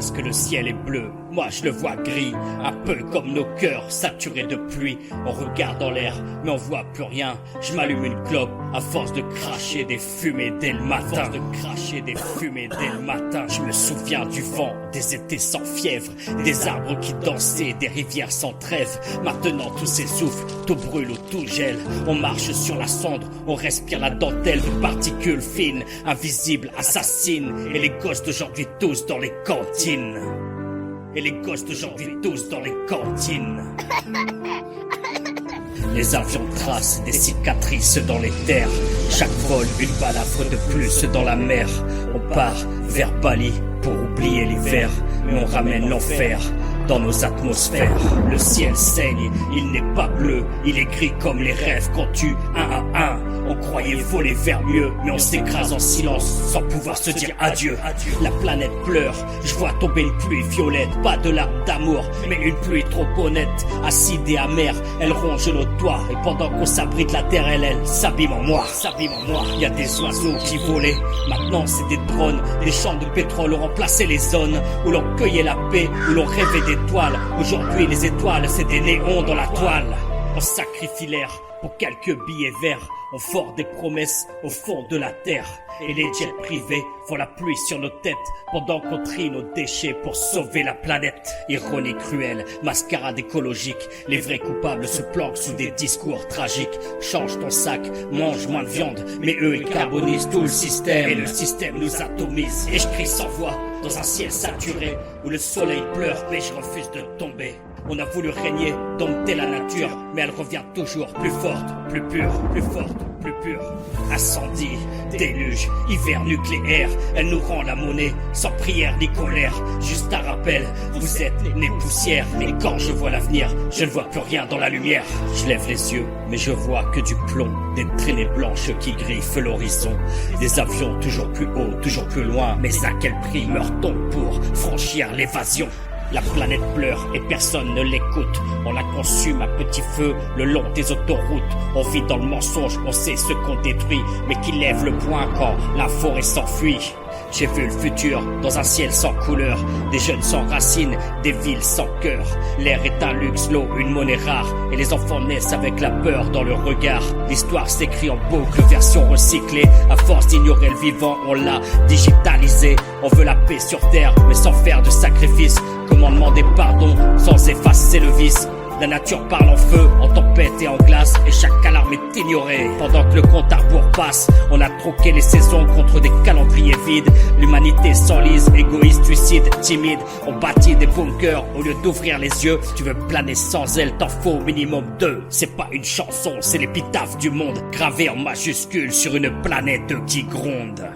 disent que le ciel est bleu, moi je le vois gris, un peu comme nos cœurs saturés de pluie. On regarde en l'air, mais on voit plus rien. Je m'allume une clope à force de cracher des fumées dès le matin. Je me souviens du vent, des étés sans fièvre, des arbres qui dansaient, des rivières sans trêve. Maintenant tout s'essouffle, tout brûle ou tout gèle. On marche sur la cendre, on respire la dentelle de particules fines, invisibles, assassines. Et les gosses d'aujourd'hui tous dans les cantines. Les avions tracent des cicatrices dans les terres. Chaque vol, une balafre de plus dans la mer. On part vers Bali pour oublier l'hiver, mais on ramène l'enfer dans nos atmosphères. Le ciel saigne, il n'est pas bleu, il est gris comme les rêves qu'on tue un à un. On croyait voler vers mieux, mais on s'écrase en silence sans pouvoir se dire adieu. La planète pleure, je vois tomber une pluie violette, pas de larmes d'amour, mais une pluie trop honnête. Acide et amère, elle ronge nos doigts, et pendant qu'on s'abrite la terre, elle s'abîme en moi. Il y a des oiseaux qui volaient, maintenant c'est des drones. Les champs de pétrole ont remplacé les zones où l'on cueillait la paix, où l'on rêvait d'étoiles. Aujourd'hui les étoiles, c'est des néons dans la toile. On sacrifie l'air pour quelques billets verts. On fort des promesses au fond de la terre. Et les jets privés font la pluie sur nos têtes pendant qu'on trie nos déchets pour sauver la planète. Ironie cruelle, mascarade écologique. Les vrais coupables se planquent sous des discours tragiques. Change ton sac, mange moins de viande, mais eux ils carbonisent tout le système. Et le système nous atomise. Et je crie sans voix dans un ciel saturé où le soleil pleure, mais je refuse de tomber. On a voulu régner, dompter la nature, mais elle revient toujours plus forte, plus pure, plus forte, plus pure. Incendie, déluge, hiver nucléaire, elle nous rend la monnaie, sans prière ni colère. Juste un rappel, vous êtes nés poussière, et quand je vois l'avenir, je ne vois plus rien dans la lumière. Je lève les yeux, mais je vois que du plomb, des traînées blanches qui griffent l'horizon. Des avions toujours plus hauts, toujours plus loin, mais à quel prix meurt-on pour franchir l'évasion? La planète pleure et personne ne l'écoute. On la consume à petit feu le long des autoroutes. On vit dans le mensonge, on sait ce qu'on détruit, mais qui lève le poing quand la forêt s'enfuit. J'ai vu le futur dans un ciel sans couleur, des jeunes sans racines, des villes sans cœur. L'air est un luxe, l'eau une monnaie rare, et les enfants naissent avec la peur dans le regard. L'histoire s'écrit en boucle, version recyclée. À force d'ignorer le vivant, on l'a digitalisé. On veut la paix sur terre, mais sans faire de sacrifice. Comment demander pardon sans effacer le vice? La nature parle en feu, en tempête et en glace, et chaque alarme est ignorée. Pendant que le compte à rebours passe, on a troqué les saisons contre des calendriers vides. L'humanité s'enlise, égoïste, suicide, timide. On bâtit des bunkers au lieu d'ouvrir les yeux. Tu veux planer sans elle, t'en faut au minimum deux. C'est pas une chanson, c'est l'épitaphe du monde, gravé en majuscule sur une planète qui gronde.